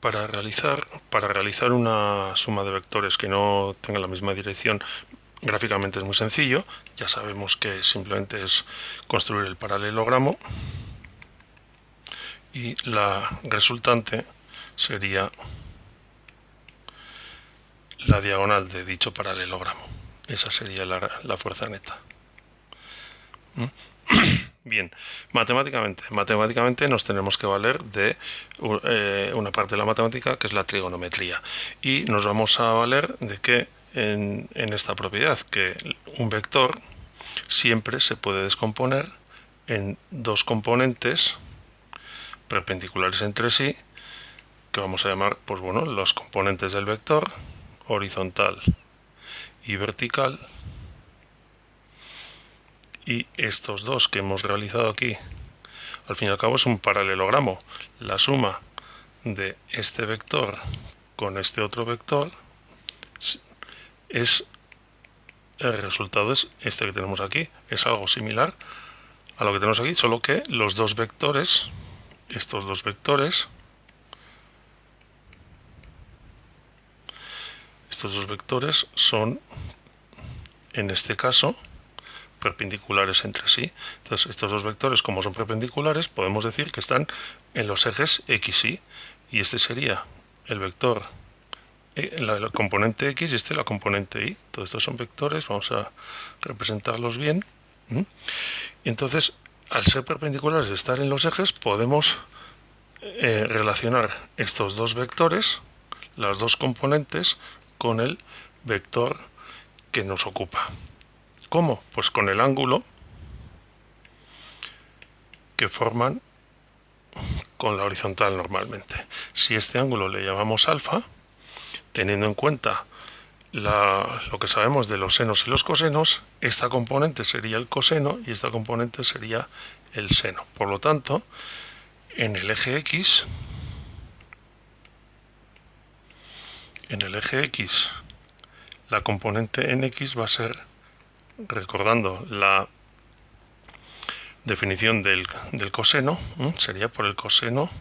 Para realizar una suma de vectores que no tenga la misma dirección, gráficamente es muy sencillo. Ya sabemos que simplemente es construir el paralelogramo y la resultante sería la diagonal de dicho paralelogramo. Esa sería la fuerza neta. Bien, matemáticamente nos tenemos que valer de una parte de la matemática que es la trigonometría, y nos vamos a valer de que en esta propiedad, que un vector siempre se puede descomponer en dos componentes perpendiculares entre sí, que vamos a llamar, pues bueno, los componentes del vector, horizontal y vertical. Y estos dos que hemos realizado aquí, al fin y al cabo es un paralelogramo. La suma de este vector con este otro vector es el resultado, es este que tenemos aquí. Es algo similar a lo que tenemos aquí, solo que los dos vectores, estos dos vectores son, en este caso, perpendiculares entre sí. Entonces, estos dos vectores, como son perpendiculares, podemos decir que están en los ejes x, y. Y este sería el vector, la componente x, y este la componente y. Todos estos son vectores, vamos a representarlos bien. Entonces, al ser perpendiculares y estar en los ejes, podemos relacionar estos dos vectores, las dos componentes, con el vector que nos ocupa. ¿Cómo? Pues con el ángulo que forman con la horizontal normalmente. Si este ángulo le llamamos alfa, teniendo en cuenta lo que sabemos de los senos y los cosenos, esta componente sería el coseno y esta componente sería el seno. Por lo tanto, en el eje x, la componente en x va a ser, recordando la definición del coseno, sería por el coseno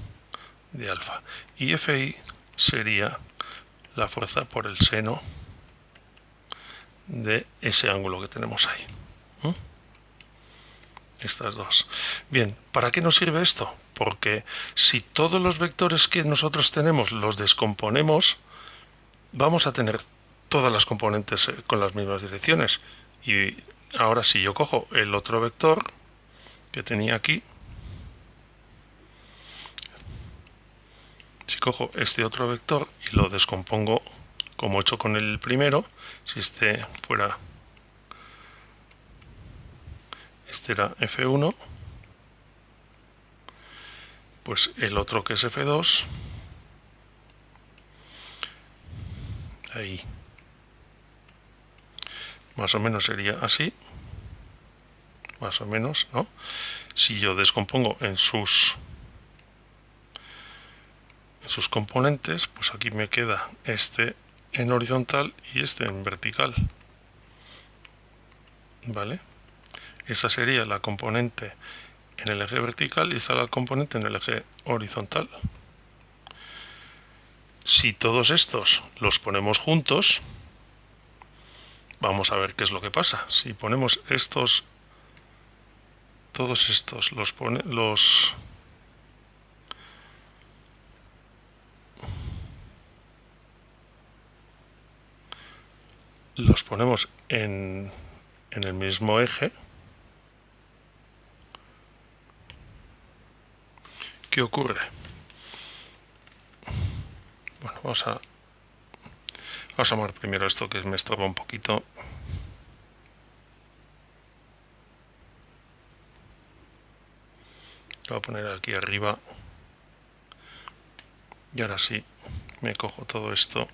de alfa. Y Fi sería la fuerza por el seno de ese ángulo que tenemos ahí. Estas dos. Bien, ¿para qué nos sirve esto? Porque si todos los vectores que nosotros tenemos los descomponemos, vamos a tener todas las componentes con las mismas direcciones. Y ahora si yo cojo el otro vector que tenía aquí, si cojo este otro vector y lo descompongo como he hecho con el primero, si este fuera, este era F1, pues el otro que es F2, ahí, más o menos sería así, más o menos, ¿no? Si yo descompongo en sus componentes, pues aquí me queda este en horizontal y este en vertical, ¿vale? Esta sería la componente en el eje vertical y esta la componente en el eje horizontal. Si todos estos los ponemos juntos, vamos a ver qué es lo que pasa. Si ponemos estos, todos estos los ponemos en el mismo eje, ¿qué ocurre? Bueno, vamos a mover primero esto que me estorba un poquito. Lo voy a poner aquí arriba. Y ahora sí, me cojo todo esto.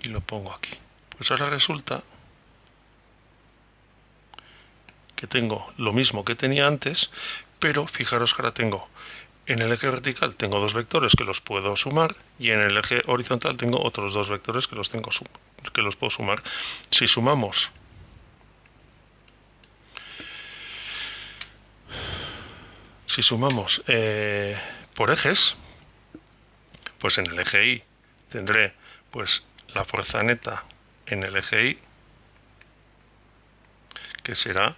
Y lo pongo aquí. Pues ahora resulta que tengo lo mismo que tenía antes, pero fijaros que ahora tengo en el eje vertical tengo dos vectores que los puedo sumar y en el eje horizontal tengo otros dos vectores que los puedo sumar. Si sumamos Si sumamos por ejes, pues en el eje Y tendré pues la fuerza neta en el eje Y, que será,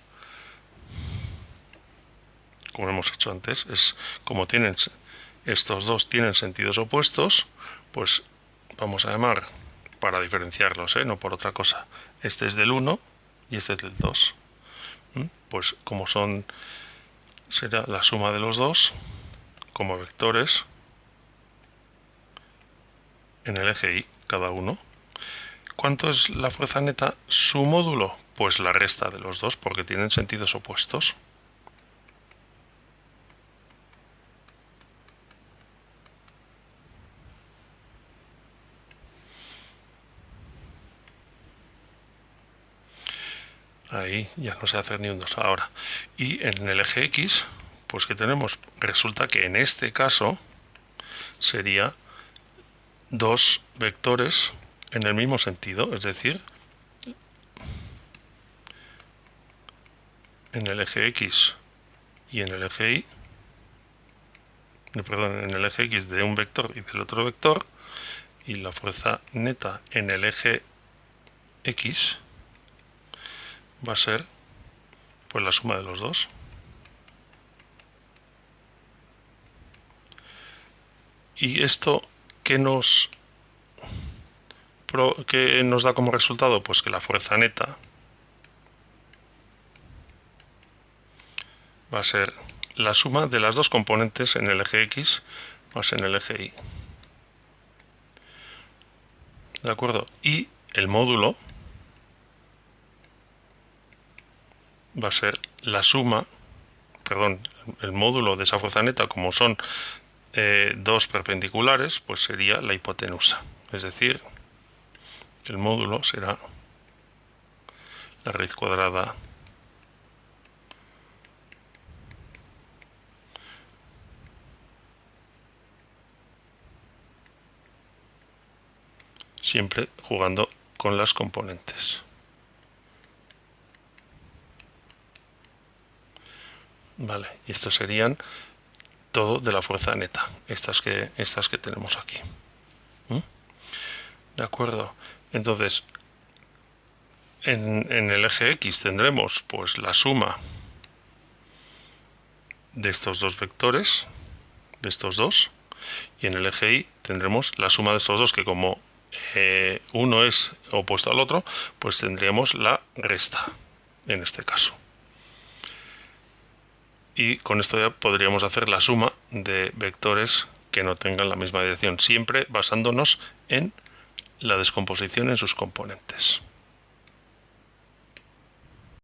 como hemos hecho antes, es como tienen estos dos tienen sentidos opuestos, pues vamos a llamar, para diferenciarlos, no por otra cosa, este es del 1 y este es del 2. Pues como será la suma de los dos como vectores en el eje Y, cada uno. ¿Cuánto es la fuerza neta? Su módulo, pues la resta de los dos, porque tienen sentidos opuestos. Ahí ya no se hace ni un 2 ahora. Y en el eje X, pues que tenemos, resulta que en este caso sería dos vectores en el mismo sentido, es decir, en el eje X y en el eje Y, perdón, en el eje X de un vector y del otro vector, y la fuerza neta en el eje X va a ser pues la suma de los dos. Y esto, ¿qué nos da como resultado? Pues que la fuerza neta va a ser la suma de las dos componentes en el eje X más en el eje Y. ¿De acuerdo? Y el módulo va a ser la suma, perdón, el módulo de esa fuerza neta, como son dos perpendiculares, pues sería la hipotenusa. Es decir, el módulo será la raíz cuadrada siempre jugando con las componentes. Vale, y estos serían todo de la fuerza neta, estas que tenemos aquí. ¿De acuerdo? Entonces, en el eje X tendremos pues la suma de estos dos vectores, de estos dos, y en el eje Y tendremos la suma de estos dos, que como uno es opuesto al otro, pues tendríamos la resta en este caso. Y con esto ya podríamos hacer la suma de vectores que no tengan la misma dirección, siempre basándonos en la descomposición en sus componentes.